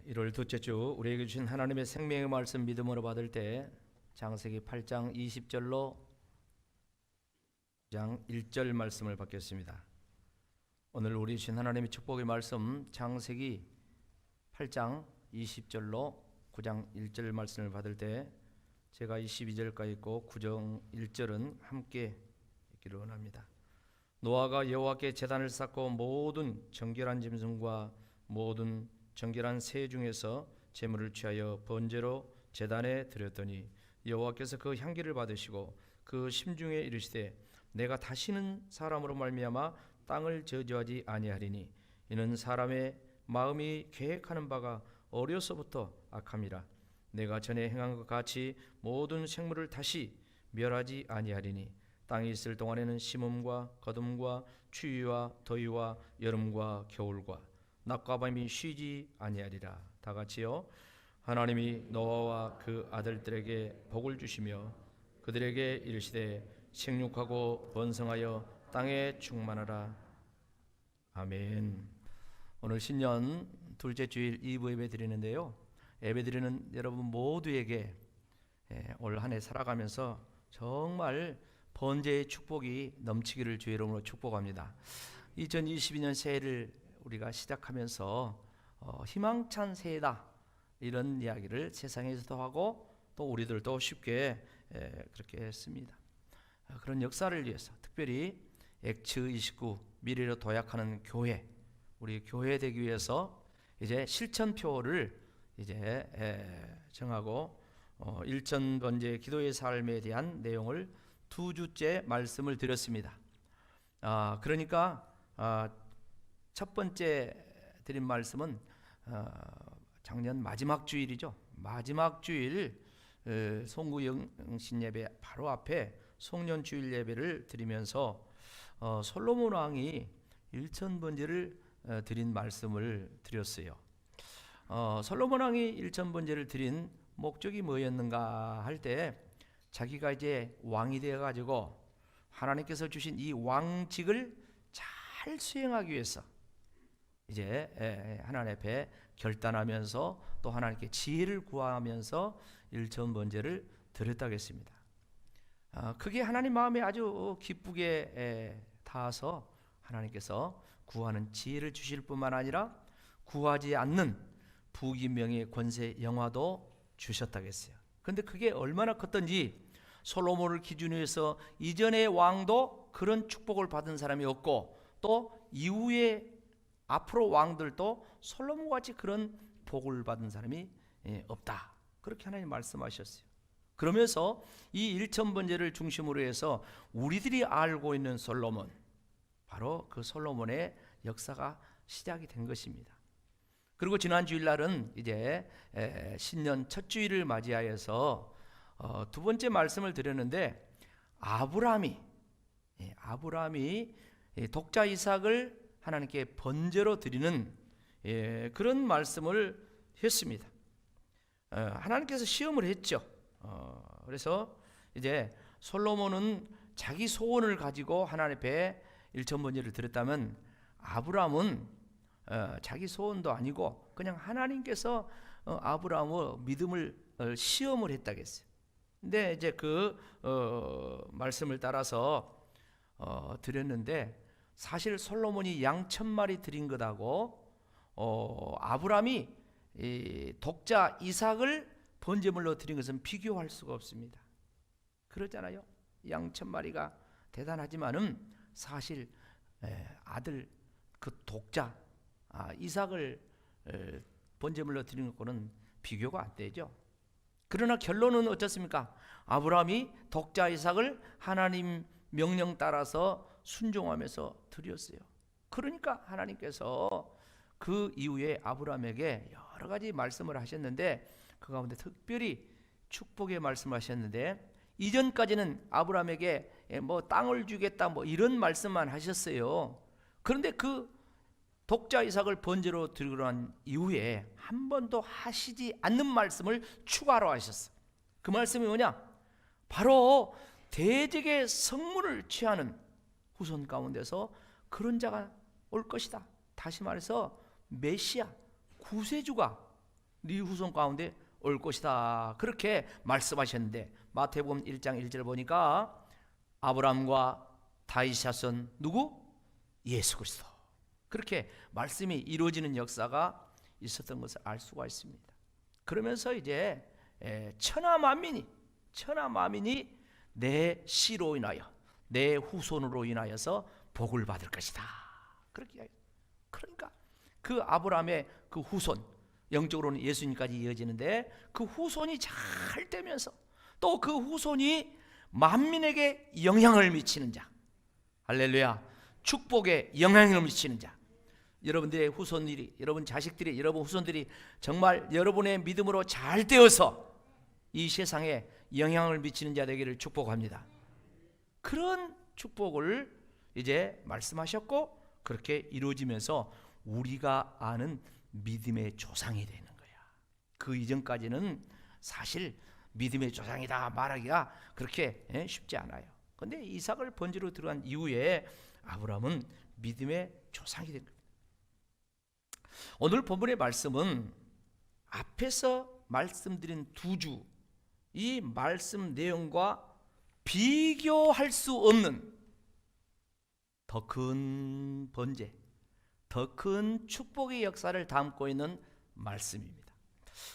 1월 둘째 주 우리에게 주신 하나님의 생명의 말씀 믿음으로 받을 때 창세기 8장 20절로 9장 1절 말씀을 받겠습니다. 오늘 우리 주신 하나님의 축복의 말씀 창세기 8장 20절로 9장 1절 말씀을 받을 때 제가 22절까지 있고 9장 1절은 함께 읽기를 원합니다. 노아가 여호와께 제단을 쌓고 모든 정결한 짐승과 모든 정결한 새 중에서 제물을 취하여 번제로 제단에 드렸더니 여호와께서 그 향기를 받으시고 그 심중에 이르시되 내가 다시는 사람으로 말미암아 땅을 저주하지 아니하리니 이는 사람의 마음이 계획하는 바가 어려서부터 악함이라. 내가 전에 행한 것 같이 모든 생물을 다시 멸하지 아니하리니 땅에 있을 동안에는 심음과 거둠과 추위와 더위와 여름과 겨울과 낮과 밤이 쉬지 아니하리라. 다 같이요. 하나님이 노아와 그 아들들에게 복을 주시며 그들에게 이르시되 생육하고 번성하여 땅에 충만하라. 아멘. 오늘 신년 둘째 주일 2부 예배 드리는데요, 예배 드리는 여러분 모두에게 올 한 해 살아가면서 정말 번제의 축복이 넘치기를 주의 이름으로 축복합니다. 2022년 새해를 우리가 시작하면서 희망찬 새해다 이런 이야기를 세상에서도 하고 또 우리들도 쉽게 그렇게 했습니다. 그런 역사를 위해서 특별히 엑츠 29 미래로 도약하는 교회, 우리 교회 되기 위해서 이제 실천표를 이제 정하고 1,000번째 기도의 삶에 대한 내용을 2주째 말씀을 드렸습니다. 그러니까 첫 번째 드린 말씀은 작년 마지막 주일이죠. 마지막 주일 송구영신 예배 바로 앞에 송년주일 예배를 드리면서 솔로몬 왕이 1,000번제를 드린 말씀을 드렸어요. 솔로몬 왕이 1,000번제를 드린 목적이 뭐였는가 할 때 자기가 이제 왕이 되어 가지고 하나님께서 주신 이 왕직을 잘 수행하기 위해서 이제 하나님 앞에 결단하면서 또 하나님께 지혜를 구하면서 1,000번제를 드렸다고 했습니다. 그게 하나님 마음에 아주 기쁘게 닿아서 하나님께서 구하는 지혜를 주실 뿐만 아니라 구하지 않는 부귀명예 권세 영화도 주셨다고 했어요. 그런데 그게 얼마나 컸던지 솔로몬을 기준으로 해서 이전의 왕도 그런 축복을 받은 사람이 없고 또 이후에 앞으로 왕들도 솔로몬같이 그런 복을 받은 사람이 없다. 그렇게 하나님 말씀하셨어요. 그러면서 이 1,000번제를 중심으로 해서 우리들이 알고 있는 솔로몬, 바로 그 솔로몬의 역사가 시작이 된 것입니다. 그리고 지난 주일날은 이제 신년 첫 주일을 맞이하여서 두 번째 말씀을 드렸는데 아브라함이 독자 이삭을 하나님께 번제로 드리는 그런 말씀을 했습니다. 하나님께서 시험을 했죠. 그래서 이제 솔로몬은 자기 소원을 가지고 하나님 앞에 1,000번제를 드렸다면 아브라함은 자기 소원도 아니고 그냥 하나님께서 아브라함의 믿음을 시험을 했다고 했어요. 근데 이제 그 말씀을 따라서 드렸는데 사실 솔로몬이 양 1,000마리 드린 것하고 아브라함이 독자 이삭을 번제물로 드린 것은 비교할 수가 없습니다. 그렇잖아요. 양 1,000마리가 대단하지만은 사실 아들 그 독자 이삭을 번제물로 드린 것과는 비교가 안 되죠. 그러나 결론은 어떻습니까? 아브라함이 독자 이삭을 하나님 명령 따라서 순종하면서 드렸어요. 그러니까 하나님께서 그 이후에 아브라함에게 여러 가지 말씀을 하셨는데 그 가운데 특별히 축복의 말씀을 하셨는데 이전까지는 아브라함에게 뭐 땅을 주겠다 뭐 이런 말씀만 하셨어요. 그런데 그 독자 이삭을 번제로 드리고 난 이후에 한 번도 하시지 않는 말씀을 추가로 하셨어요. 그 말씀이 뭐냐? 바로 대적의 성문을 취하는 후손 가운데서 그런 자가 올 것이다. 다시 말해서 메시아 구세주가 네 후손 가운데 올 것이다. 그렇게 말씀하셨는데 마태복음 1장 1절 보니까 아브라함과 다윗 자손 누구? 예수 그리스도. 그렇게 말씀이 이루어지는 역사가 있었던 것을 알 수가 있습니다. 그러면서 이제 천하 만민이 내 씨로 인하여 내 후손으로 인하여서 복을 받을 것이다. 그렇게 그러니까 그 아브라함의 그 후손, 영적으로는 예수님까지 이어지는데 그 후손이 잘 되면서 또 그 후손이 만민에게 영향을 미치는 자, 할렐루야, 축복에 영향을 미치는 자, 여러분들의 후손들이, 여러분 자식들이, 여러분 후손들이 정말 여러분의 믿음으로 잘 되어서 이 세상에 영향을 미치는 자 되기를 축복합니다. 그런 축복을 이제 말씀하셨고 그렇게 이루어지면서 우리가 아는 믿음의 조상이 되는 거야. 그 이전까지는 사실 믿음의 조상이다 말하기가 그렇게 쉽지 않아요. 그런데 이삭을 번제로 들어간 이후에 아브라함은 믿음의 조상이 된 거예요. 오늘 본문의 말씀은 앞에서 말씀드린 두 주, 이 말씀 내용과 비교할 수 없는 더 큰 번제, 더 큰 축복의 역사를 담고 있는 말씀입니다.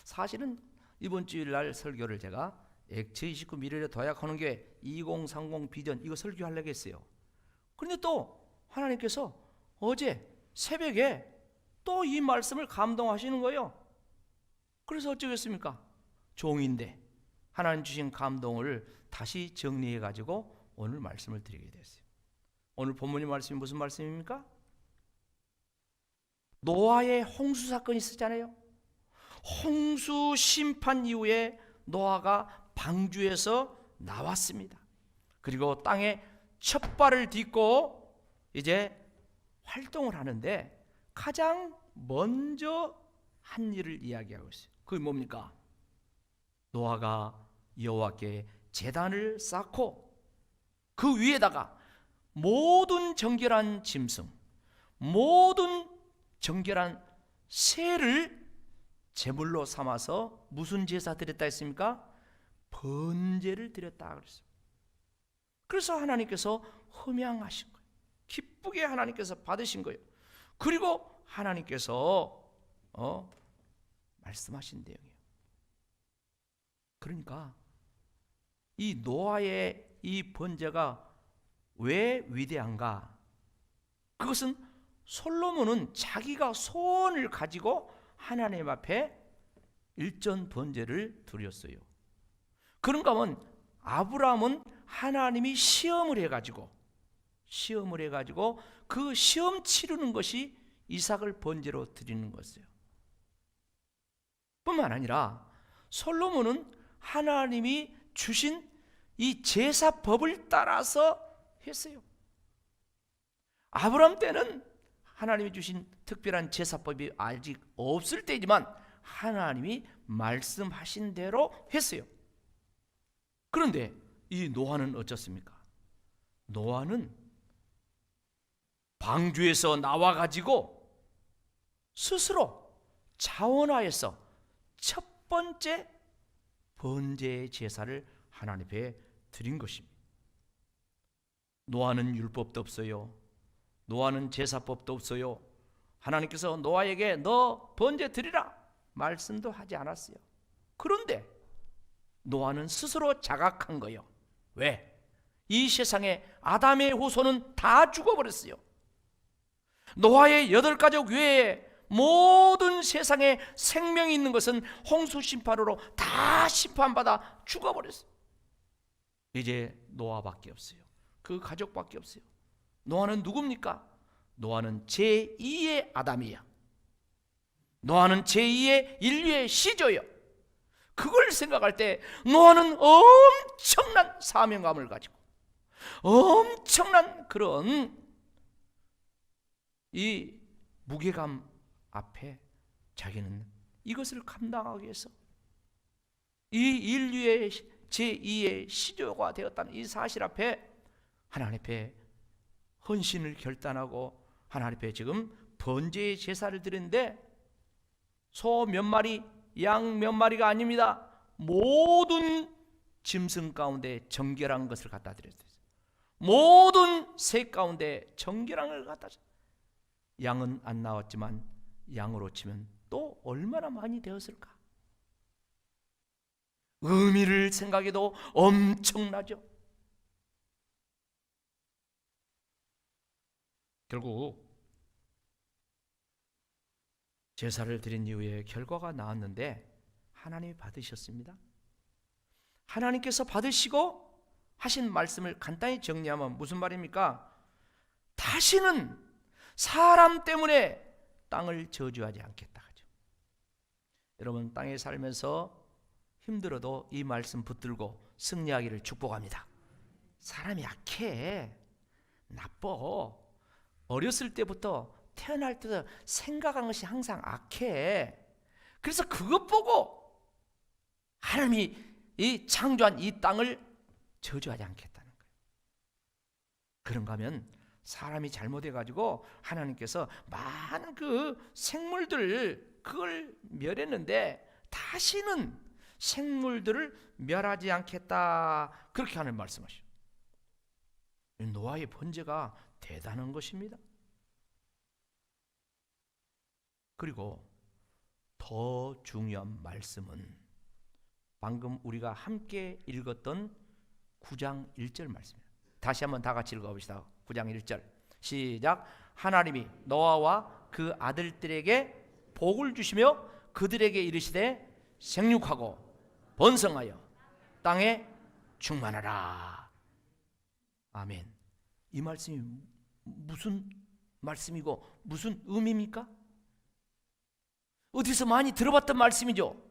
사실은 이번 주일날 설교를 제가 제29 미래를 도약하는 교회 2030 비전 이거 설교하려고 했어요. 그런데 또 하나님께서 어제 새벽에 또 이 말씀을 감동하시는 거예요. 그래서 어쩌겠습니까? 종인데 하나님 주신 감동을 다시 정리해 가지고 오늘 말씀을 드리게 됐어요. 오늘 본문의 말씀이 무슨 말씀입니까? 노아의 홍수 사건이 있었잖아요. 홍수 심판 이후에 노아가 방주에서 나왔습니다. 그리고 땅에 첫 발을 딛고 이제 활동을 하는데 가장 먼저 한 일을 이야기하고 있어요. 그게 뭡니까? 노아가 여호와께 제단을 쌓고 그 위에다가 모든 정결한 짐승, 모든 정결한 새를 제물로 삼아서 무슨 제사 드렸다 했습니까? 번제를 드렸다 그랬어요. 그래서 하나님께서 흠양하신 거예요. 기쁘게 하나님께서 받으신 거예요. 그리고 하나님께서 말씀하신 내용이에요. 그러니까 이 노아의 이 번제가 왜 위대한가? 그것은 솔로몬은 자기가 소원을 가지고 하나님 앞에 일전 번제를 드렸어요. 그런가 하면 아브라함은 하나님이 시험을 해가지고 그 시험 치르는 것이 이삭을 번제로 드리는 것이에요. 뿐만 아니라 솔로몬은 하나님이 주신 이 제사법을 따라서 했어요. 아브라함 때는 하나님이 주신 특별한 제사법이 아직 없을 때지만 하나님이 말씀하신 대로 했어요. 그런데 이 노아는 어쩌습니까? 노아는 방주에서 나와가지고 스스로 자원하여서 첫 번째 번제의 제사를 하나님 앞에 드린 것입니다. 노아는 율법도 없어요. 노아는 제사법도 없어요. 하나님께서 노아에게 너 번제 드리라 말씀도 하지 않았어요. 그런데 노아는 스스로 자각한 거예요. 왜? 이 세상에 아담의 후손은 다 죽어버렸어요. 노아의 8가족 외에 모든 세상에 생명이 있는 것은 홍수 심판으로 다 심판받아 죽어버렸어요. 이제 노아밖에 없어요. 그 가족밖에 없어요. 노아는 누굽니까? 노아는 제2의 아담이야. 노아는 제2의 인류의 시조예요. 그걸 생각할 때 노아는 엄청난 사명감을 가지고 엄청난 그런 이 무게감 앞에 자기는 이것을 감당하기 위해서 이 인류의 제2의 시조가 되었다는 이 사실 앞에 하나님 앞에 헌신을 결단하고 하나님 앞에 지금 번제의 제사를 드리는데 소 몇 마리 양 몇 마리가 아닙니다. 모든 짐승 가운데 정결한 것을 갖다 드렸어요. 모든 새 가운데 정결한 것을 갖다 줬어요. 양은 안 나왔지만 양으로 치면 또 얼마나 많이 되었을까? 의미를 생각해도 엄청나죠. 결국 제사를 드린 이후에 결과가 나왔는데 하나님이 받으셨습니다. 하나님께서 받으시고 하신 말씀을 간단히 정리하면 무슨 말입니까? 다시는 사람 때문에 땅을 저주하지 않겠다 하죠. 여러분, 땅에 살면서 힘들어도 이 말씀 붙들고 승리하기를 축복합니다. 사람이 약해, 나빠. 어렸을 때부터 태어날 때부터 생각한 것이 항상 악해. 그래서 그것 보고 하나님이 이 창조한 이 땅을 저주하지 않겠다는 거예요. 그런가 하면 사람이 잘못해가지고 하나님께서 많은 그 생물들 그걸 멸했는데 다시는 생물들을 멸하지 않겠다, 그렇게 하는 말씀하시죠. 노아의 번제가 대단한 것입니다. 그리고 더 중요한 말씀은 방금 우리가 함께 읽었던 9장 1절 말씀입니다. 다시 한번 다 같이 읽어봅시다. 9장 1절 시작. 하나님이 노아와 그 아들들에게 복을 주시며 그들에게 이르시되 생육하고 번성하여 땅에 충만하라. 아멘. 이 말씀이 무슨 말씀이고 무슨 의미입니까? 어디서 많이 들어봤던 말씀이죠.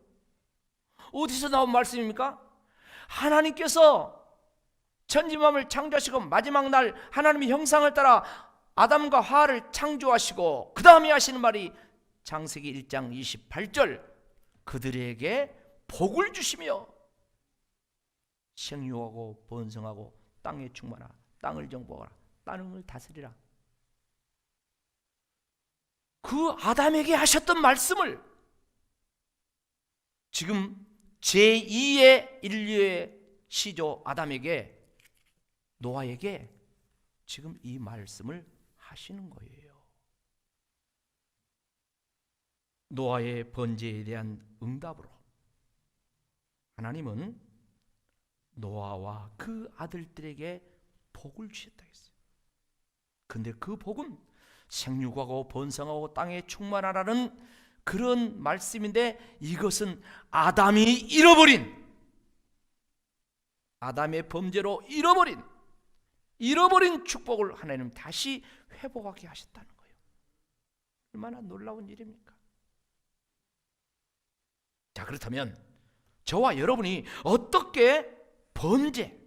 어디서 나온 말씀입니까? 하나님께서 천지만물을 창조하시고 마지막 날 하나님의 형상을 따라 아담과 하와를 창조하시고 그 다음에 하시는 말이 창세기 1장 28절 그들에게 복을 주시며 생육하고 번성하고 땅에 충만하라. 땅을 정복하라. 땅을 다스리라. 그 아담에게 하셨던 말씀을 지금 제2의 인류의 시조 아담에게, 노아에게 지금 이 말씀을 하시는 거예요. 노아의 번제에 대한 응답으로 하나님은 노아와 그 아들들에게 복을 주셨다 했어요. 근데 그 복은 생육하고 번성하고 땅에 충만하라는 그런 말씀인데 이것은 아담이 잃어버린, 아담의 범죄로 잃어버린 축복을 하나님 다시 회복하게 하셨다는 거예요. 얼마나 놀라운 일입니까? 자, 그렇다면 저와 여러분이 어떻게 번제,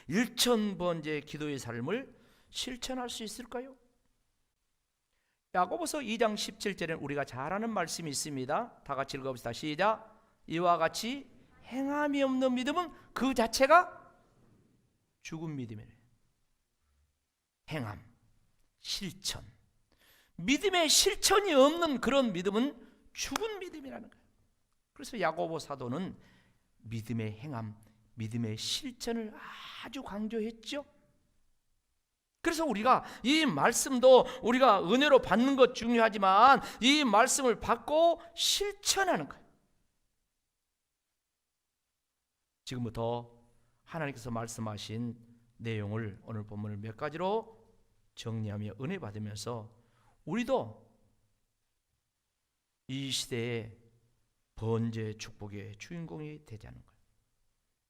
일천번제 기도의 삶을 실천할 수 있을까요? 야고보서 2장 17절에는 우리가 잘 아는 말씀이 있습니다. 다 같이 읽어봅시다. 시작. 이와 같이 행함이 없는 믿음은 그 자체가 죽은 믿음이래요. 행함, 실천. 믿음의 실천이 없는 그런 믿음은 죽은 믿음이라는 거예요. 그래서 야고보 사도는 믿음의 행함, 믿음의 실천을 아주 강조했죠. 그래서 우리가 이 말씀도 우리가 은혜로 받는 것 중요하지만 이 말씀을 받고 실천하는 거예요. 지금부터 하나님께서 말씀하신 내용을 오늘 본문을 몇 가지로 정리하며 은혜 받으면서 우리도 이 시대의 번제 축복의 주인공이 되자는 거예요.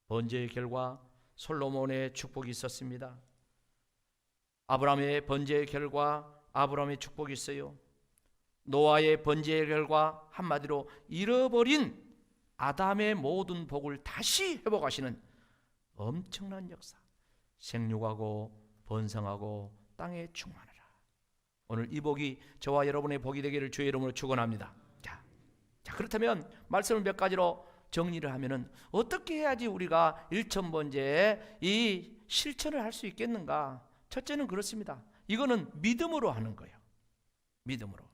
번제의 결과 솔로몬의 축복이 있었습니다. 아브라함의 번제의 결과 아브라함의 축복이 있어요. 노아의 번제의 결과 한마디로 잃어버린 아담의 모든 복을 다시 회복하시는 엄청난 역사. 생육하고 번성하고 땅에 충만하라. 오늘 이 복이 저와 여러분의 복이 되기를 주의 이름으로 축원합니다. 자, 그렇다면 말씀을 몇 가지로 정리를 하면은 어떻게 해야지 우리가 일천번제에 이 실천을 할 수 있겠는가? 첫째는 그렇습니다. 이거는 믿음으로 하는 거예요. 믿음으로.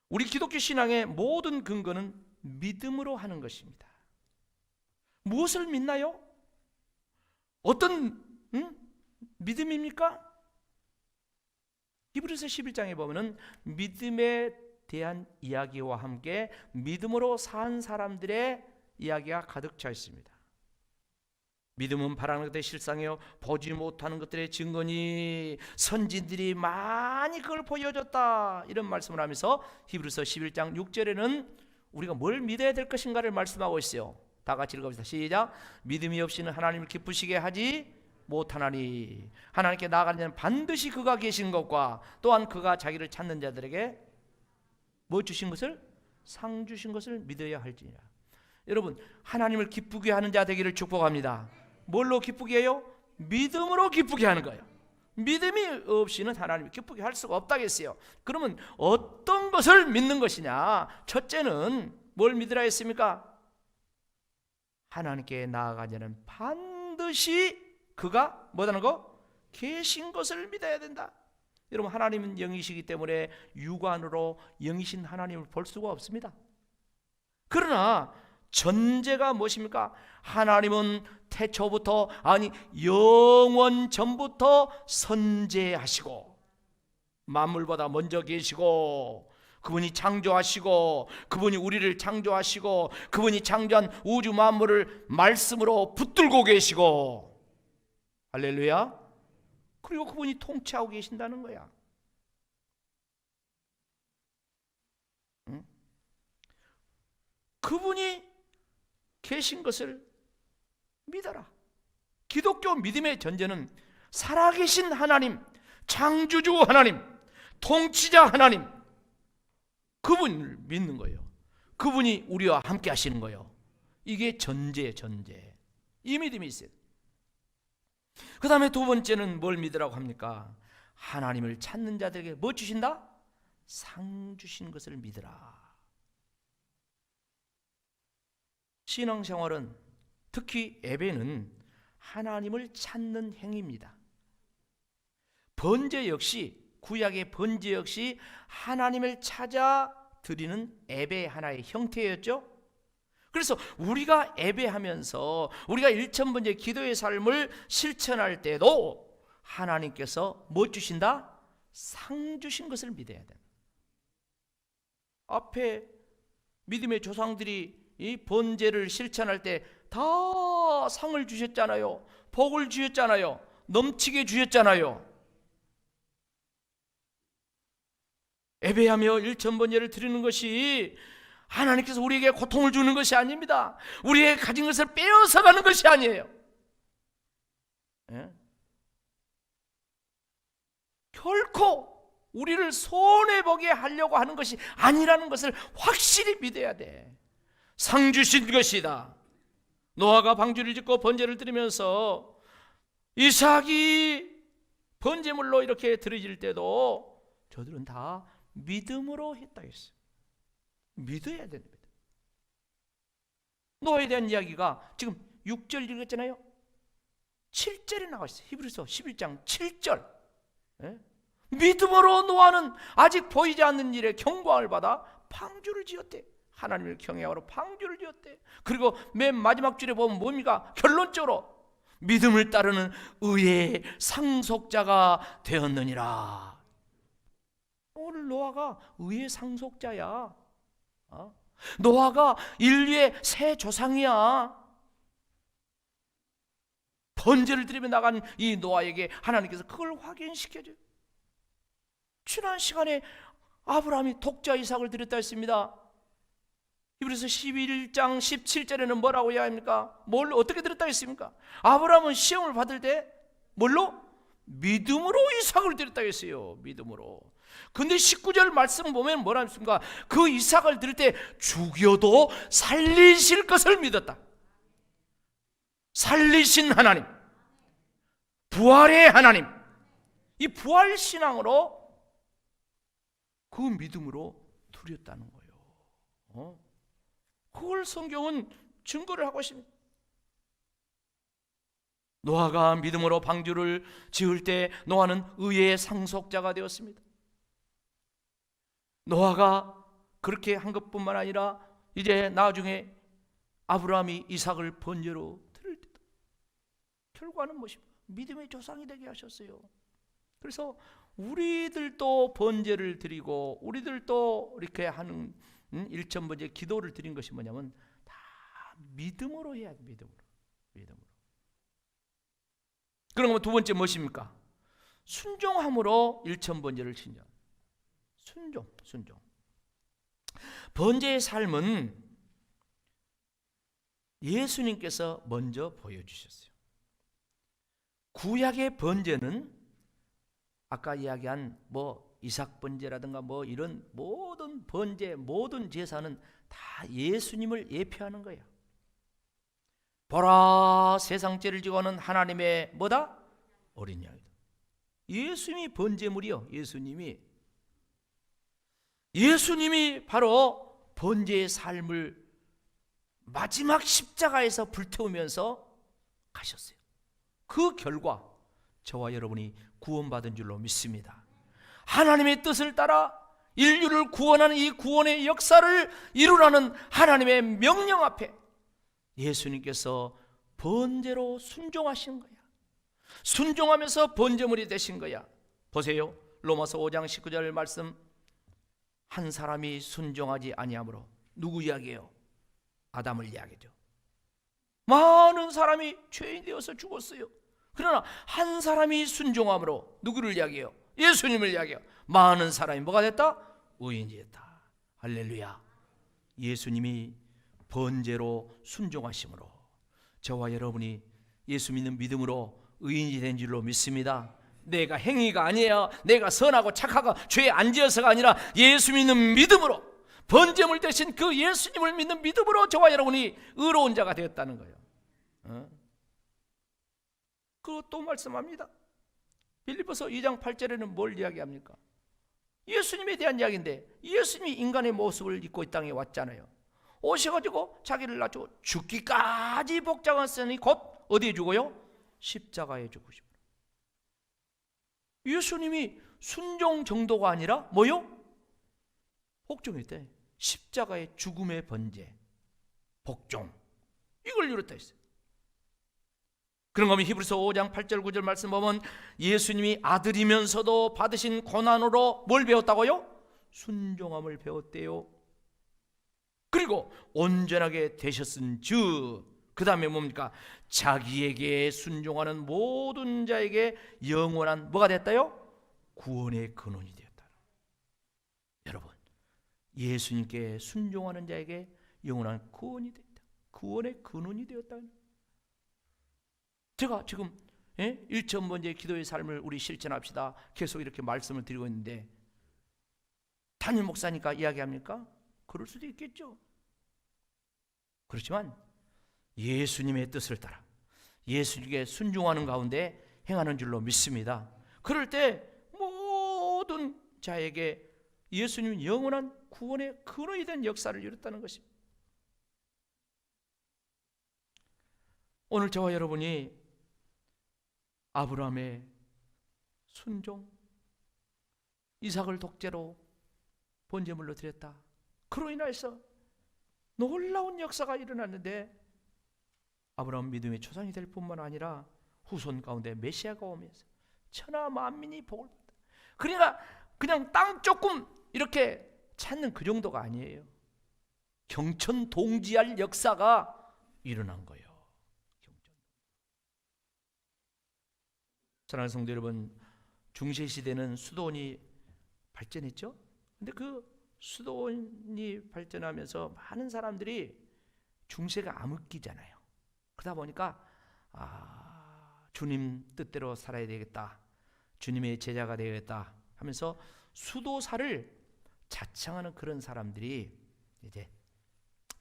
우리 기독교 신앙의 모든 근거는 믿음으로 하는 것입니다. 무엇을 믿나요? 어떤 믿음입니까? 히브리서 11장에 보면은 믿음에 대한 이야기와 함께 믿음으로 산 사람들의 이야기가 가득 차 있습니다. 믿음은 바라는 것들의 실상이요 보지 못하는 것들의 증거니 선진들이 많이 그걸 보여줬다, 이런 말씀을 하면서 히브리서 11장 6절에는 우리가 뭘 믿어야 될 것인가를 말씀하고 있어요. 다 같이 읽어봅시다. 시작. 믿음이 없이는 하나님을 기쁘시게 하지 못하나니 하나님께 나아가는 자는 반드시 그가 계신 것과 또한 그가 자기를 찾는 자들에게 뭐 주신 것을? 상 주신 것을 믿어야 할지니라. 여러분, 하나님을 기쁘게 하는 자 되기를 축복합니다. 뭘로 기쁘게 해요? 믿음으로 기쁘게 하는 거예요. 믿음이 없이는 하나님을 기쁘게 할 수가 없다겠어요. 그러면 어떤 것을 믿는 것이냐? 첫째는 뭘 믿으라 했습니까? 하나님께 나아가자는 반드시 그가 뭐라는 거? 계신 것을 믿어야 된다. 여러분, 하나님은 영이시기 때문에 육안으로 영이신 하나님을 볼 수가 없습니다. 그러나 전제가 무엇입니까? 하나님은 태초부터, 아니 영원 전부터 선재하시고 만물보다 먼저 계시고 그분이 창조하시고 그분이 우리를 창조하시고 그분이 창조한 우주 만물을 말씀으로 붙들고 계시고, 할렐루야. 그리고 그분이 통치하고 계신다는 거야. 그분이 계신 것을 믿어라. 기독교 믿음의 전제는 살아계신 하나님, 창조주 하나님, 통치자 하나님, 그분을 믿는 거예요. 그분이 우리와 함께 하시는 거예요. 이게 전제. 이 믿음이 있어요. 그 다음에 두 번째는 뭘 믿으라고 합니까? 하나님을 찾는 자들에게 뭐 주신다? 상 주신 것을 믿으라. 신앙생활은, 특히 예배는 하나님을 찾는 행위입니다. 번제 역시, 구약의 번제 역시 하나님을 찾아 드리는 예배 하나의 형태였죠. 그래서 우리가 예배하면서 우리가 일천번제 기도의 삶을 실천할 때도 하나님께서 뭐 주신다? 상 주신 것을 믿어야 됩니다. 앞에 믿음의 조상들이 이 번제를 실천할 때 다 상을 주셨잖아요. 복을 주셨잖아요. 넘치게 주셨잖아요. 예배하며 일천번제를 드리는 것이 하나님께서 우리에게 고통을 주는 것이 아닙니다. 우리의 가진 것을 빼앗아가는 것이 아니에요. 예? 결코 우리를 손해보게 하려고 하는 것이 아니라는 것을 확실히 믿어야 돼. 상 주신 것이다. 노아가 방주를 짓고 번제를 드리면서 이삭이 번제물로 이렇게 드려질 때도 저들은 다 믿음으로 했다 했어요. 믿어야 됩니다. 노아에 대한 이야기가 지금 6절 읽었잖아요. 7절에 나와 있어요. 히브리서 11장 7절. 예? 믿음으로 노아는 아직 보이지 않는 일에 경고함을 받아 방주를 지었대. 하나님을 경외하러 방주를 지었대. 그리고 맨 마지막 줄에 보면 뭡니까? 결론적으로 믿음을 따르는 의의 상속자가 되었느니라. 오늘 노아가 의의 상속자야. 노아가 인류의 새 조상이야. 번제를 드리며 나간 이 노아에게 하나님께서 그걸 확인시켜줘요. 지난 시간에 아브라함이 독자 이삭을 드렸다 했습니다. 히브리서 11장 17절에는 뭐라고 이야기합니까? 뭘 어떻게 드렸다 했습니까? 아브라함은 시험을 받을 때 뭘로? 믿음으로 이삭을 드렸다 했어요. 믿음으로. 근데 19절 말씀 보면 뭐라 했습니까? 그 이삭을 드릴 때 죽여도 살리실 것을 믿었다. 살리신 하나님, 부활의 하나님, 이 부활 신앙으로 그 믿음으로 드렸다는 거예요. 그걸 성경은 증거를 하고 있습니다. 노아가 믿음으로 방주를 지을 때 노아는 의의 상속자가 되었습니다. 노아가 그렇게 한 것뿐만 아니라 이제 나중에 아브라함이 이삭을 번제로 드릴 때도 결과는 무엇입니까? 믿음의 조상이 되게 하셨어요. 그래서 우리들도 번제를 드리고 우리들도 이렇게 하는 일천번제 기도를 드린 것이 뭐냐면 다 믿음으로 해야 돼. 믿음으로. 그러면 두 번째 무엇입니까? 순종함으로 일천번제를 신장. 순종. 번제의 삶은 예수님께서 먼저 보여주셨어요. 구약의 번제는 아까 이야기한 이삭 번제라든가 이런 모든 번제, 모든 제사는 다 예수님을 예표하는 거예요. 보라, 세상 죄를 지고 하는 하나님의 뭐다? 어린 양이다. 예수님이 번제물이요. 예수님이 바로 번제의 삶을 마지막 십자가에서 불태우면서 가셨어요. 그 결과 저와 여러분이 구원받은 줄로 믿습니다. 하나님의 뜻을 따라 인류를 구원하는 이 구원의 역사를 이루라는 하나님의 명령 앞에 예수님께서 번제로 순종하신 거야. 순종하면서 번제물이 되신 거야. 보세요. 로마서 5장 19절 말씀. 한 사람이 순종하지 아니하므로 누구 이야기예요? 아담을 이야기죠. 많은 사람이 죄인 되어서 죽었어요. 그러나 한 사람이 순종함으로 누구를 이야기해요? 예수님을 이야기해요. 많은 사람이 뭐가 됐다? 의인이 됐다. 할렐루야. 예수님이 번제로 순종하심으로 저와 여러분이 예수 믿는 믿음으로 의인이 된 줄로 믿습니다. 내가 행위가 아니에요. 내가 선하고 착하고 죄 안 지어서가 아니라 예수 믿는 믿음으로, 번제물 대신 그 예수님을 믿는 믿음으로 저와 여러분이 의로운 자가 되었다는 거예요. 그것도 말씀합니다. 빌립보서 2장 8절에는 뭘 이야기합니까? 예수님에 대한 이야기인데 예수님이 인간의 모습을 입고 이 땅에 왔잖아요. 오셔가지고 자기를 낮추고 죽기까지 복장하셨으니 곧 어디에 죽어요? 십자가에 죽으십니다. 예수님이 순종 정도가 아니라 뭐요? 복종했대. 십자가의 죽음의 번제, 복종, 이걸 이뤘다 했어요. 그런가 하면 히브리서 5장 8절 9절 말씀 보면 예수님이 아들이면서도 받으신 고난으로 뭘 배웠다고요? 순종함을 배웠대요. 그리고 온전하게 되셨은즉 그 다음에 뭡니까? 자기에게 순종하는 모든 자에게 영원한 뭐가 됐다요? 구원의 근원이 되었다. 여러분, 예수님께 순종하는 자에게 영원한 구원이 됐다. 구원의 근원이 되었다. 제가 지금 일천번제 기도의 삶을 우리 실천합시다. 계속 이렇게 말씀을 드리고 있는데 담임 목사니까 이야기합니까? 그럴 수도 있겠죠. 그렇지만 예수님의 뜻을 따라 예수님께 순종하는 가운데 행하는 줄로 믿습니다. 그럴 때 모든 자에게 예수님은 영원한 구원의 근원이 된 역사를 이뤘다는 것입니다. 오늘 저와 여러분이 아브라함의 순종, 이삭을 독재로 번제물로 드렸다. 그로 인해서 놀라운 역사가 일어났는데 아브라함 믿음의 초상이 될 뿐만 아니라 후손 가운데 메시아가 오면서 천하 만민이 복을 받다. 그러니까 그냥 땅 조금 이렇게 찾는 그 정도가 아니에요. 경천동지할 역사가 일어난 거예요. 사랑하는 성도 여러분, 중세시대는 수도원이 발전했죠. 근데 그 수도원이 발전하면서 많은 사람들이 중세가 암흑기잖아요. 그러다 보니까 주님 뜻대로 살아야 되겠다, 주님의 제자가 되겠다 하면서 수도사를 자청하는 그런 사람들이 이제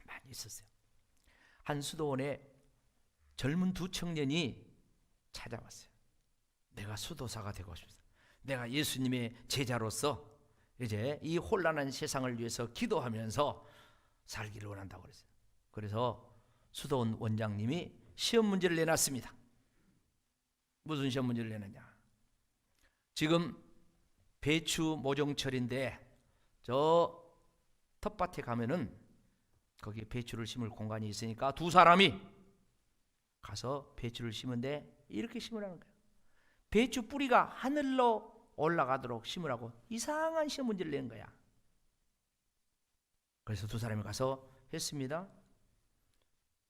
많이 있었어요. 한 수도원에 젊은 두 청년이 찾아왔어요. 내가 수도사가 되고 싶습니다. 내가 예수님의 제자로서 이제 이 혼란한 세상을 위해서 기도하면서 살기를 원한다고 그랬어요. 그래서 수도원 원장님이 시험 문제를 내놨습니다. 무슨 시험 문제를 내느냐? 지금 배추 모종철인데 저 텃밭에 가면은 거기에 배추를 심을 공간이 있으니까 두 사람이 가서 배추를 심은데 이렇게 심으라는 거예요. 배추 뿌리가 하늘로 올라가도록 심으라고 이상한 시험 문제를 낸 거야. 그래서 두 사람이 가서 했습니다.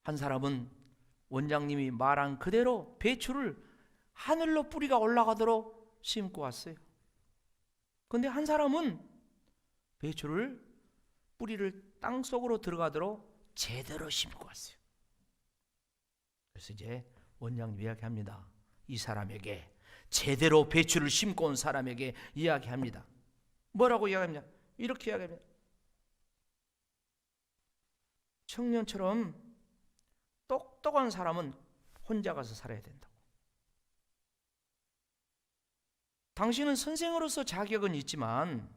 한 사람은 원장님이 말한 그대로 배추를 하늘로 뿌리가 올라가도록 심고 왔어요. 그런데 한 사람은 배추를 뿌리를 땅속으로 들어가도록 제대로 심고 왔어요. 그래서 이제 원장님 이야기합니다. 이 사람에게, 제대로 배추를 심고 온 사람에게 이야기합니다. 뭐라고 이야기합니까? 이렇게 이야기합니다. 청년처럼 똑똑한 사람은 혼자 가서 살아야 된다고. 당신은 선생으로서 자격은 있지만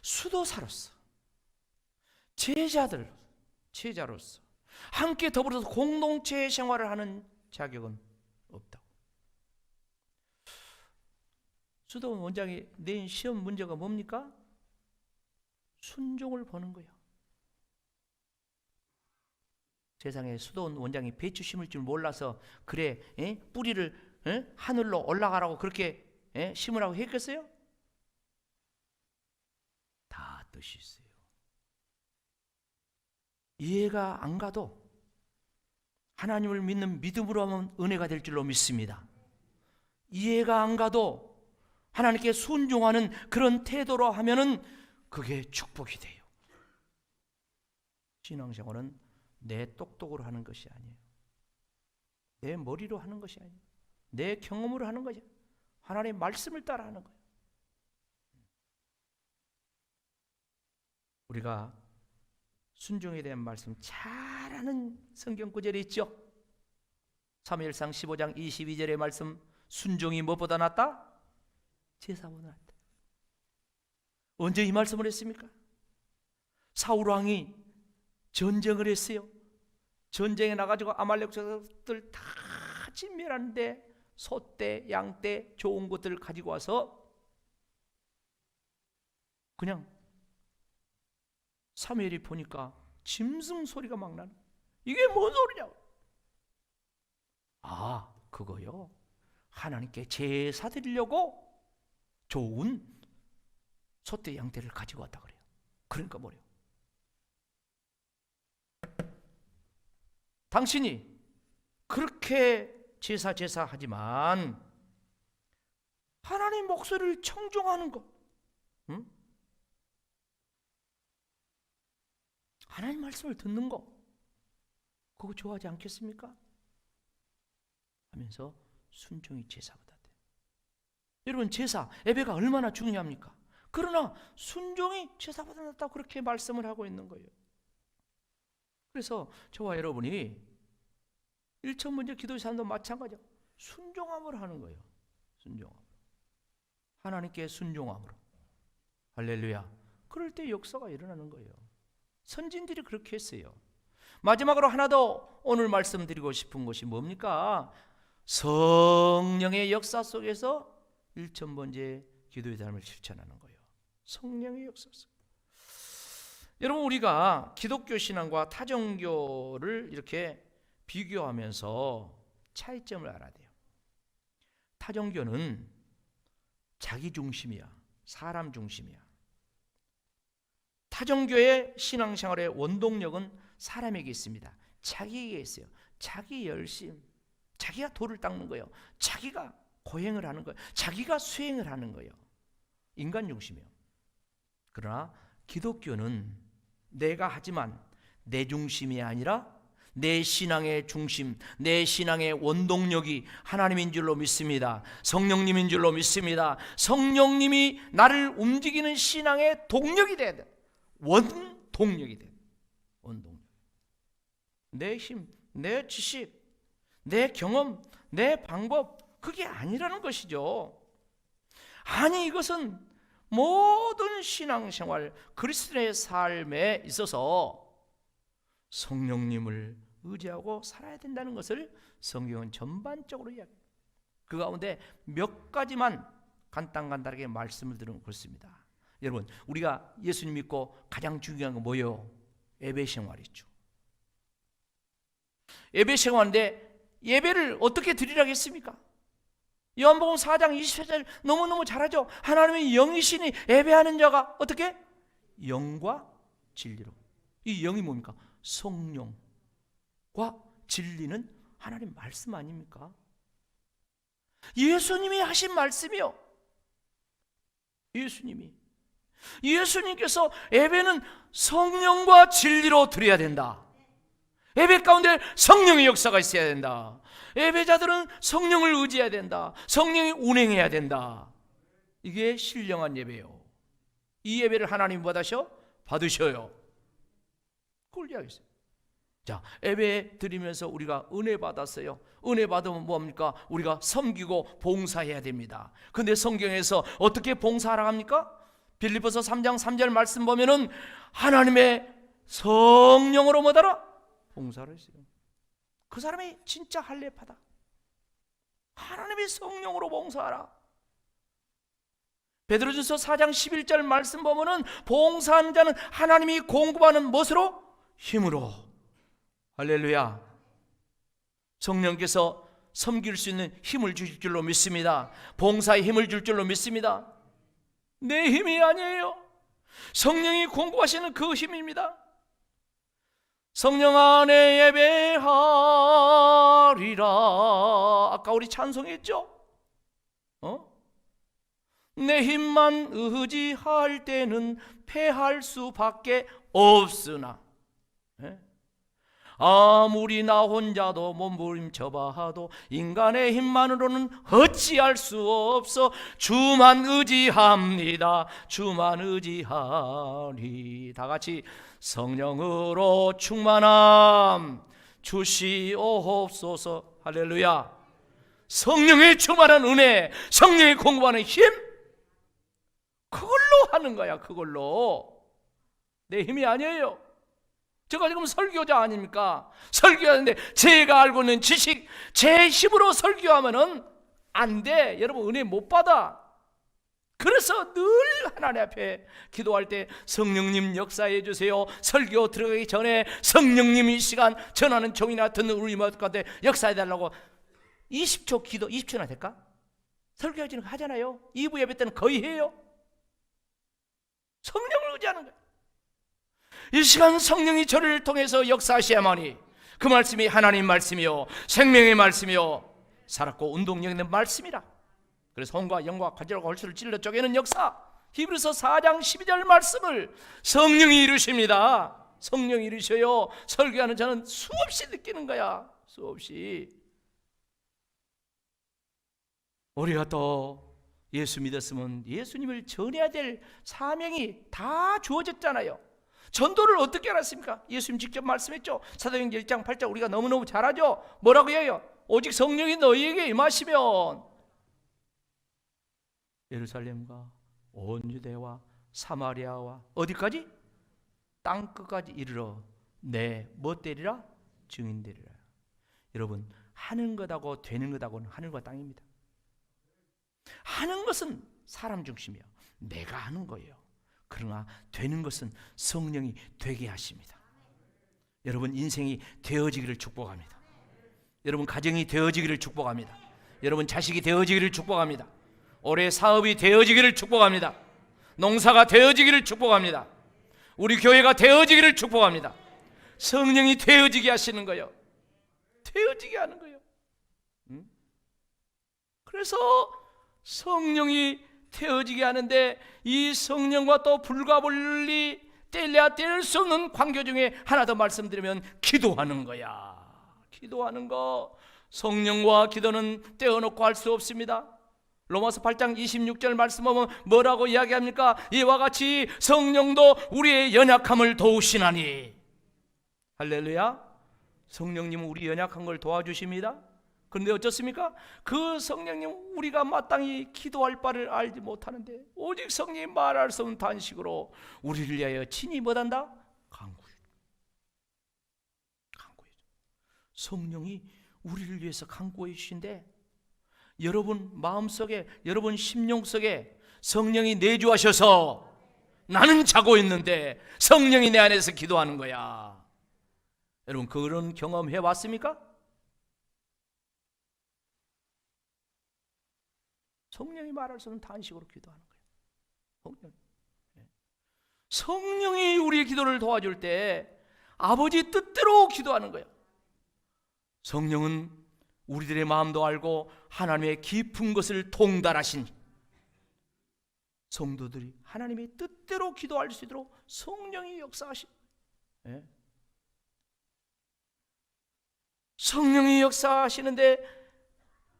수도사로서, 제자로서 함께 더불어서 공동체 생활을 하는 자격은 없다고. 수도원 원장이 낸 시험 문제가 뭡니까? 순종을 보는 거예요. 세상에 수도원 원장이 배추 심을 줄 몰라서 그래 뿌리를 하늘로 올라가라고 그렇게 심으라고 했겠어요? 다 뜻이 있어요. 이해가 안 가도 하나님을 믿는 믿음으로 하면 은혜가 될 줄로 믿습니다. 이해가 안 가도 하나님께 순종하는 그런 태도로 하면은 그게 축복이 돼요. 신앙생활은 내 똑똑으로 하는 것이 아니에요. 내 머리로 하는 것이 아니에요. 내 경험으로 하는 것이 아니에요. 하나님의 말씀을 따라 하는 거예요. 우리가 순종에 대한 말씀 잘 아는 성경 구절이 있죠. 사무엘상 15장 22절의 말씀, 순종이 무엇보다 낫다? 제사보다 낫다. 언제 이 말씀을 했습니까? 사울 왕이 전쟁을 했어요. 전쟁에 나가지고 아말렉 족속들 다 진멸하는데 소떼, 양떼, 좋은 것들을 가지고 와서 그냥 사무엘이 보니까 짐승 소리가 막 나는, 이게 뭔 소리냐고. 아, 그거요, 하나님께 제사 드리려고 좋은 소떼, 양떼를 가지고 왔다 그래요. 그러니까 뭐래요? 당신이 그렇게 제사 하지만 하나님 목소리를 청종하는 것, 하나님 말씀을 듣는 거, 그거 좋아하지 않겠습니까? 하면서 순종이 제사보다 돼. 여러분, 제사, 예배가 얼마나 중요합니까? 그러나 순종이 제사보다 낫다고 그렇게 말씀을 하고 있는 거예요. 그래서 저와 여러분이 일천문제 기도 사람도 마찬가지로 순종함으로 하는 거예요. 순종함으로, 하나님께 순종함으로. 할렐루야. 그럴 때 역사가 일어나는 거예요. 선진들이 그렇게 했어요. 마지막으로 하나 더 오늘 말씀드리고 싶은 것이 뭡니까? 성령의 역사 속에서 일천번째 기도의 삶을 실천하는 거예요. 성령의 역사 속. 여러분, 우리가 기독교 신앙과 타종교를 이렇게 비교하면서 차이점을 알아야 돼요. 타종교는 자기 중심이야. 사람 중심이야. 타종교의 신앙생활의 원동력은 사람에게 있습니다. 자기에게 있어요. 자기 열심, 자기가 돌을 닦는 거예요. 자기가 고행을 하는 거예요. 자기가 수행을 하는 거예요. 인간 중심이에요. 그러나 기독교는 내가 하지만 내 중심이 아니라 내 신앙의 중심, 내 신앙의 원동력이 하나님인 줄로 믿습니다. 성령님인 줄로 믿습니다. 성령님이 나를 움직이는 신앙의 동력이 돼야 돼. 원동력이 돼. 원동력. 내 힘, 내 지식, 내 경험, 내 방법, 그게 아니라는 것이죠. 아니, 이것은 모든 신앙생활, 그리스도의 삶에 있어서 성령님을 의지하고 살아야 된다는 것을 성경은 전반적으로 이야기합니다. 그 가운데 몇 가지만 간단하게 말씀을 드리면 그렇습니다. 여러분, 우리가 예수님 믿고 가장 중요한 건 뭐예요? 예배 생활이죠. 예배 생활인데 예배를 어떻게 드리라겠습니까? 요한복음 4장 24절 너무너무 잘하죠. 하나님의 영이시니 예배하는 자가 어떻게? 영과 진리로. 이 영이 뭡니까? 성령과 진리는 하나님 말씀 아닙니까? 예수님이 하신 말씀이요. 예수님께서 예배는 성령과 진리로 드려야 된다. 예배 가운데 성령의 역사가 있어야 된다. 예배자들은 성령을 의지해야 된다. 성령이 운행해야 된다. 이게 신령한 예배요. 이 예배를 하나님 받으셔요. 그걸 이야기했어요. 자, 예배 드리면서 우리가 은혜 받았어요. 은혜 받으면 뭡니까? 우리가 섬기고 봉사해야 됩니다. 근데 성경에서 어떻게 봉사하라 합니까? 빌립보서 3장 3절 말씀 보면은 하나님의 성령으로 뭐더라? 봉사를 했어요. 그 사람이 진짜 할례파다. 하나님의 성령으로 봉사하라. 베드로전서 4장 11절 말씀 보면은 봉사하는 자는 하나님이 공급하는 무엇으로? 힘으로. 할렐루야. 성령께서 섬길 수 있는 힘을 주실 줄로 믿습니다. 봉사에 힘을 줄 줄로 믿습니다. 내 힘이 아니에요. 성령이 공급하시는 그 힘입니다. 성령 안에 예배하리라. 아까 우리 찬송했죠? 내 힘만 의지할 때는 패할 수밖에 없으나 아무리 나 혼자도 몸부림쳐봐도 인간의 힘만으로는 어찌할 수 없어. 주만 의지합니다. 주만 의지하리. 다 같이 성령으로 충만함 주시옵소서. 할렐루야. 성령의 충만한 은혜, 성령의 공급하는 힘, 그걸로 하는 거야. 그걸로. 내 힘이 아니에요. 제가 지금 설교자 아닙니까? 설교하는데 제가 알고 있는 지식, 제 힘으로 설교하면은 안 돼. 여러분 은혜 못 받아. 그래서 늘 하나님 앞에 기도할 때 성령님 역사해 주세요. 설교 들어가기 전에 성령님 이 시간 전하는 종이나 듣는 우리 모두 가운데 역사해 달라고 20초 기도, 20초나 될까? 설교하지는 하잖아요. 2부 예배 때는 거의 해요. 성령을 의지하는 거예요. 이 시간 성령이 저를 통해서 역사하셔야만이 그 말씀이 하나님 말씀이요 생명의 말씀이요 살았고 운동력 있는 말씀이라. 그래서 혼과 영과 관절과 홀수를 찔러 쪼개는 역사, 히브리서 4장 12절 말씀을 성령이 이루십니다. 성령이 이루셔요. 설교하는 저는 수없이 느끼는 거야. 수없이. 우리가 또 예수 믿었으면 예수님을 전해야 될 사명이 다 주어졌잖아요. 전도를 어떻게 알았습니까? 예수님 직접 말씀했죠. 사도행전 1장 8절 우리가 너무너무 잘 알죠. 뭐라고 해요? 오직 성령이 너희에게 임하시면 예루살렘과 온 유대와 사마리아와 어디까지? 땅끝까지 이르러 내 뭐 되리라? 증인 되리라. 여러분 하는 것하고 되는 것하고는 하늘과 땅입니다. 하는 것은 사람 중심이요 내가 하는 거예요. 그러나 되는 것은 성령이 되게 하십니다. 여러분 인생이 되어지기를 축복합니다. 여러분 가정이 되어지기를 축복합니다. 여러분 자식이 되어지기를 축복합니다. 올해 사업이 되어지기를 축복합니다. 농사가 되어지기를 축복합니다. 우리 교회가 되어지기를 축복합니다. 성령이 되어지게 하시는 거예요. 되어지게 하는 거예요. 그래서 성령이 되어지게 하는데 이 성령과 또 불가분리 뗄래야 뗄 수 없는 관계 중에 하나 더 말씀드리면 기도하는 거야. 기도하는 거. 성령과 기도는 떼어놓고 할 수 없습니다. 로마서 8장 26절 말씀 보면 뭐라고 이야기합니까? 이와 같이 성령도 우리의 연약함을 도우시나니. 할렐루야. 성령님은 우리 연약한 걸 도와주십니다. 그런데 어쩌습니까? 그 성령님 우리가 마땅히 기도할 바를 알지 못하는데 오직 성령이 말할 수 없는 단식으로 우리를 위하여 친히 뭐한다? 간구해. 성령이 우리를 위해서 간구해 주신데 여러분 마음속에 여러분 심령 속에 성령이 내주하셔서 나는 자고 있는데 성령이 내 안에서 기도하는 거야. 여러분, 그런 경험 해봤습니까? 성령이 말할 수 없는 탄식으로 기도하는 거예요. 성령이 우리의 기도를 도와줄 때 아버지 뜻대로 기도하는 거예요. 성령은 우리들의 마음도 알고 하나님의 깊은 것을 통달하신 성도들이 하나님의 뜻대로 기도할 수 있도록 성령이 역사하신 거예요. 성령이 역사하시는데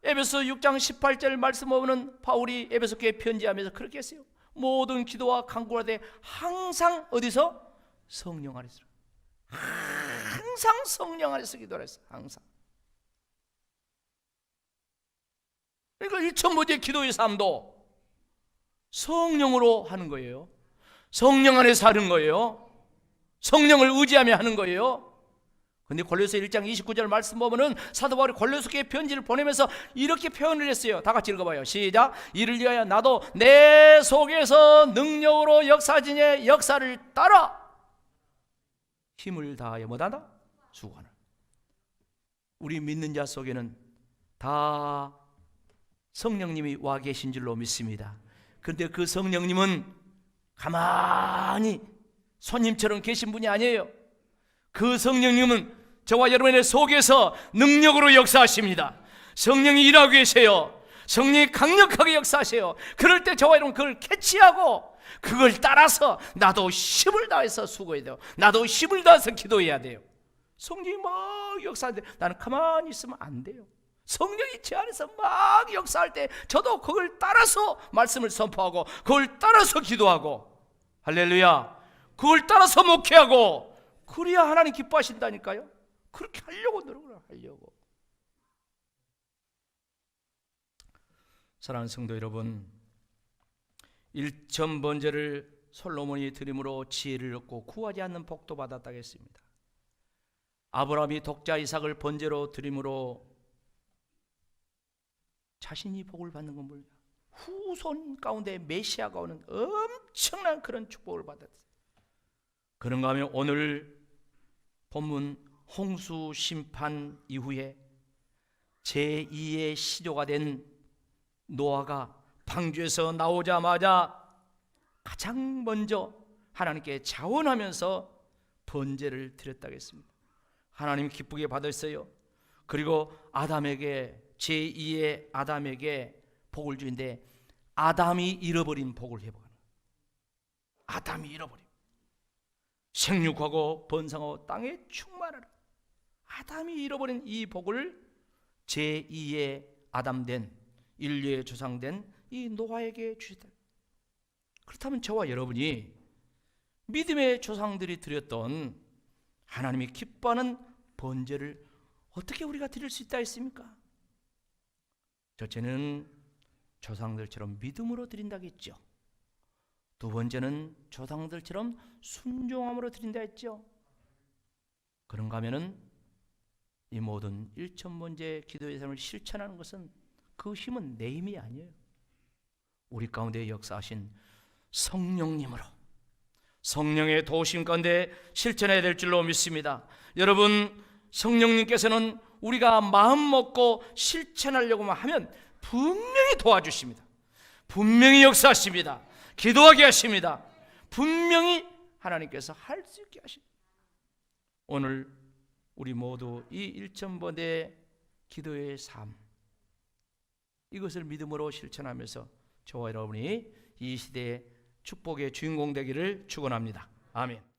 에베소 6장 18절 말씀 보면 바울이 에베소 교회에 편지하면서 그렇게 했어요. 모든 기도와 간구할 때 항상 어디서? 성령 안에서. 항상 성령 안에서 기도를 했어요. 항상. 그러니까 일천번째 기도의 삶도 성령으로 하는 거예요. 성령 안에서 하는 거예요. 성령을 의지하며 하는 거예요. 근데 골로새 1장 29절 말씀 보면은 사도 바울이 골로새 교회 편지를 보내면서 이렇게 표현을 했어요. 다 같이 읽어봐요. 시작. 이를 위하여 나도 내 속에서 능력으로 역사진의 역사를 따라 힘을 다하여 뭐하다? 수고하는. 우리 믿는 자 속에는 다 성령님이 와 계신 줄로 믿습니다. 그런데 그 성령님은 가만히 손님처럼 계신 분이 아니에요. 그 성령님은 저와 여러분의 속에서 능력으로 역사하십니다. 성령이 일하고 계세요. 성령이 강력하게 역사하세요. 그럴 때 저와 여러분 그걸 캐치하고 그걸 따라서 나도 힘을 다해서 수고해야 돼요. 나도 힘을 다해서 기도해야 돼요. 성령이 막 역사하는데 나는 가만히 있으면 안 돼요. 성령이 제 안에서 막 역사할 때 저도 그걸 따라서 말씀을 선포하고 그걸 따라서 기도하고, 할렐루야, 그걸 따라서 목회하고, 그래야 하나님 기뻐하신다니까요. 그렇게 하려고 노력을 하려고. 사랑하는 성도 여러분, 일천번제를 솔로몬이 드림으로 지혜를 얻고 구하지 않는 복도 받았다고 했습니다. 아브라함이 독자 이삭을 번제로 드림으로 자신이 복을 받는 건 뭐냐? 후손 가운데 메시아가 오는 엄청난 그런 축복을 받았어요. 그런가 하면 오늘 본문 홍수 심판 이후에 제2의 시조가 된 노아가 방주에서 나오자마자 가장 먼저 하나님께 자원하면서 번제를 드렸다고 했습니다. 하나님 기쁘게 받았어요. 그리고 아담에게, 제2의 아담에게 복을 주는데 아담이 잃어버린 복을 회복하는, 아담이 잃어버린 생육하고 번성하고 땅에 충만하라. 아담이 잃어버린 이 복을 제2의 아담된 인류의 조상된 이 노아에게 주셨다. 그렇다면 저와 여러분이 믿음의 조상들이 드렸던 하나님이 기뻐하는 번제를 어떻게 우리가 드릴 수 있다 했습니까? 첫째는 조상들처럼 믿음으로 드린다겠죠. 두 번째는 조상들처럼 순종함으로 드린다 했죠. 그런가 하면은 이 모든 일천번제 기도의 삶을 실천하는 것은 그 힘은 내 힘이 아니에요. 우리 가운데 역사하신 성령님으로, 성령의 도우심 가운데 실천해야 될 줄로 믿습니다. 여러분, 성령님께서는 우리가 마음 먹고 실천하려고만 하면 분명히 도와주십니다. 분명히 역사하십니다. 기도하게 하십니다. 분명히 하나님께서 할 수 있게 하십니다. 오늘 우리 모두 이 일천번제 기도의 삶, 이것을 믿음으로 실천하면서 저와 여러분이 이 시대의 축복의 주인공 되기를 축원합니다. 아멘.